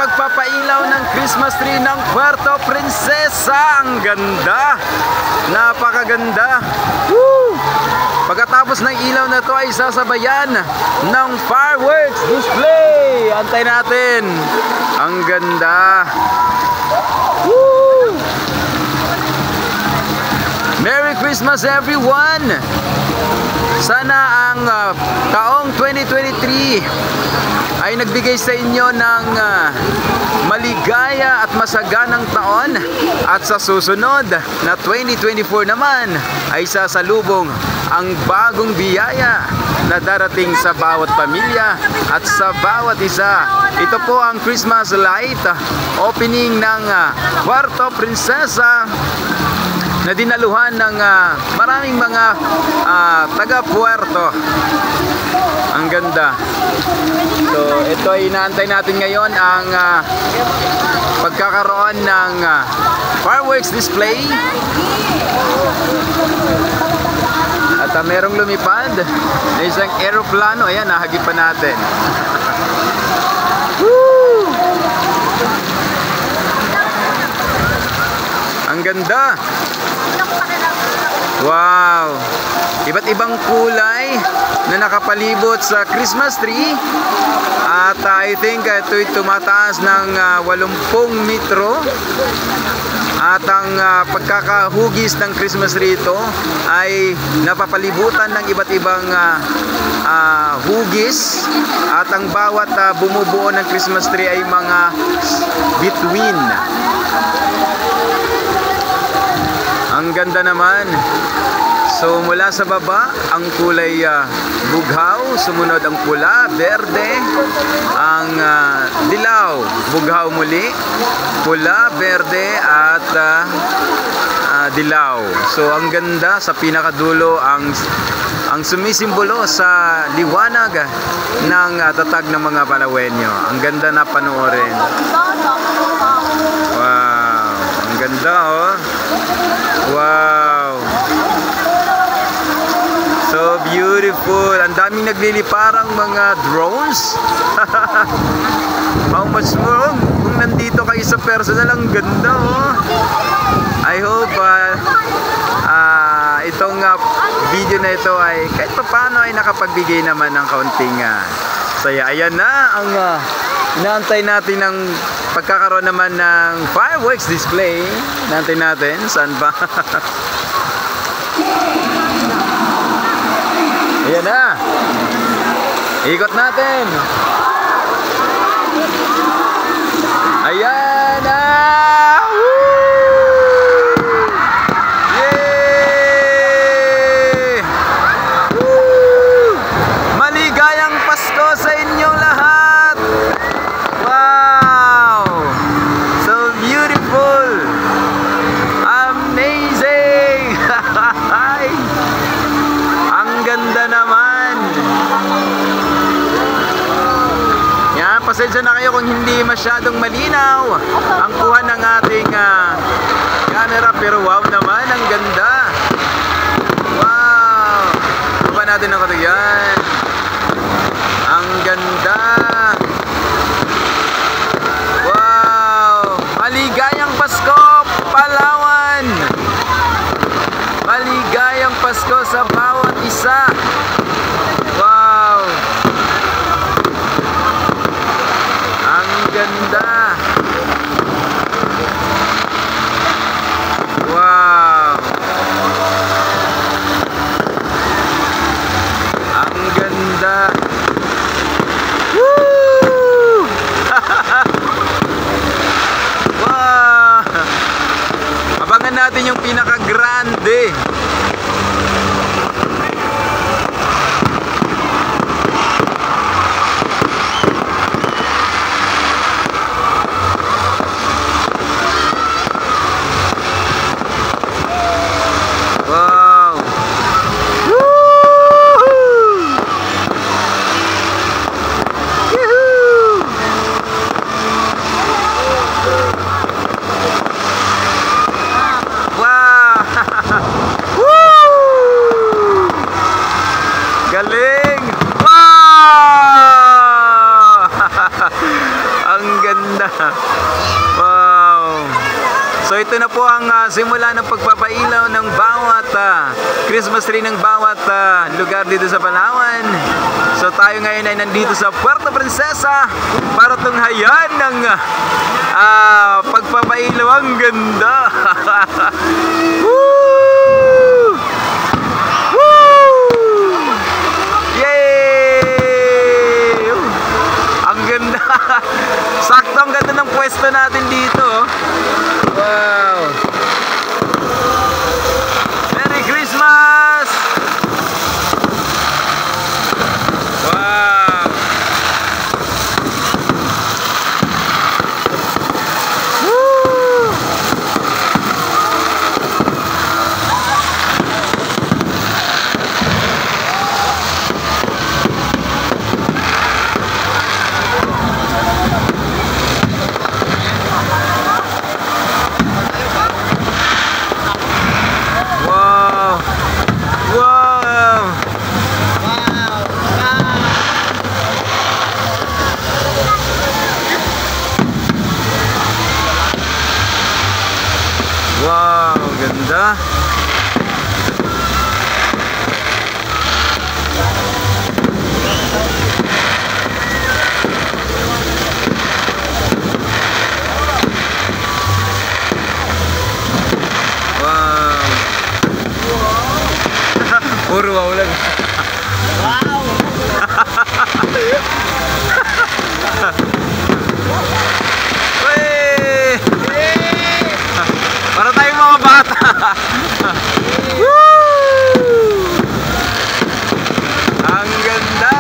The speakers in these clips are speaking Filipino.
pagpapailaw ng Christmas tree ng Puerto Princesa. Ang ganda! Napakaganda! Woo! Pagkatapos ng ilaw na to ay sasabayan ng fireworks display. Antay natin. Ang ganda. Woo! Merry Christmas everyone! Sana ang taong 2023 ay nagbigay sa inyo ng maligaya at masaganang taon, at sa susunod na 2024 naman ay sasalubong ang bagong biyaya na darating sa bawat pamilya at sa bawat isa. Ito po ang Christmas light opening ng Puerto Princesa na dinaluhan ng maraming mga taga-Puerto. Ang ganda. So, ito ay inaantay natin ngayon ang pagkakaroon ng fireworks display. At merong lumipad na isang aeroplano. Ayan, nahagip pa natin. Woo! Ang ganda. Wow! Iba't ibang kulay na nakapalibot sa Christmas tree. At I think ito'y tumataas ng 80 metro. At ang pagkakahugis ng Christmas tree ito ay napapalibutan ng iba't ibang hugis. At ang bawat bumubuo ng Christmas tree ay mga bituin. Ang ganda naman. So mula sa baba, ang kulay bughaw, sumunod ang pula, berde, ang dilaw, bughaw muli, pula, berde at dilaw. So ang ganda, sa pinakadulo ang sumisimbolo sa liwanag ng tatag ng mga Palawenyo. Ang ganda na panoorin. Wow, ang ganda oh. Wow. So beautiful. Ang daming nagliliparang mga drones. How much more kung nandito kayo sa personal. Ang ganda oh. I hope itong video na ito ay kahit paano ay nakapagbigay naman ng kaunting saya. Ayan na ang inaantay natin ng pagkakaroon naman ng fireworks display. Inaantay natin. Saan ba? Ayan na. Ikot natin. Ayan na. Woo! Yay! Woo! Maligayang Pasko sa inyong lahat. Wow! So beautiful. Amazing. Ang ganda naman. Yan, pasensya na kayo kung hindi masyadong malinaw ang kuha ng ating camera, pero wow naman, ang ganda. Wow! Kuha natin ang katuyan. Ang ganda. Wow! Maligayang Pasko, Palawan! Maligayang Pasko sa bawat isa. Wow! Ang ganda. Wow! Ang ganda. Woo! Wow! Abangan natin yung pinaka-grande. Wow! ito na po ang simula ng pagpapailaw ng bawat Christmas tree ng bawat lugar dito sa Palawan. So tayo ngayon ay nandito sa Puerto Princesa para tunghayan ng pagpapailaw. Ang ganda! Woo! Woo! Yay! Ang ganda! Sakto ang ganda ng pwesto natin dito. Wow! Merry Christmas! Wow! Woo! Wow, ganda. Wow. Puro ulan. Wow. Para tayong mga bata. Woo! Ang ganda.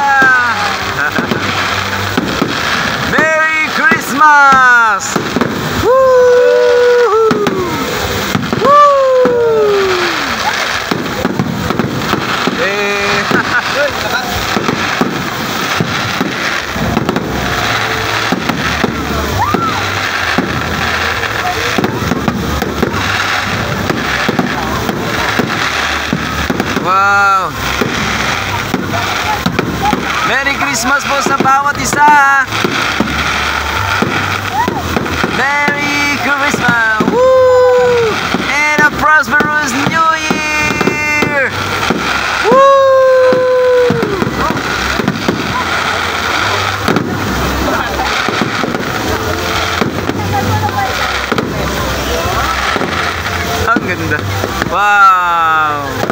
Merry Christmas. Woo! Woo! Wow! Merry Christmas po sa bawat isa! Merry Christmas! Woo! And a prosperous New Year! Woo! Ang ganda! Wow!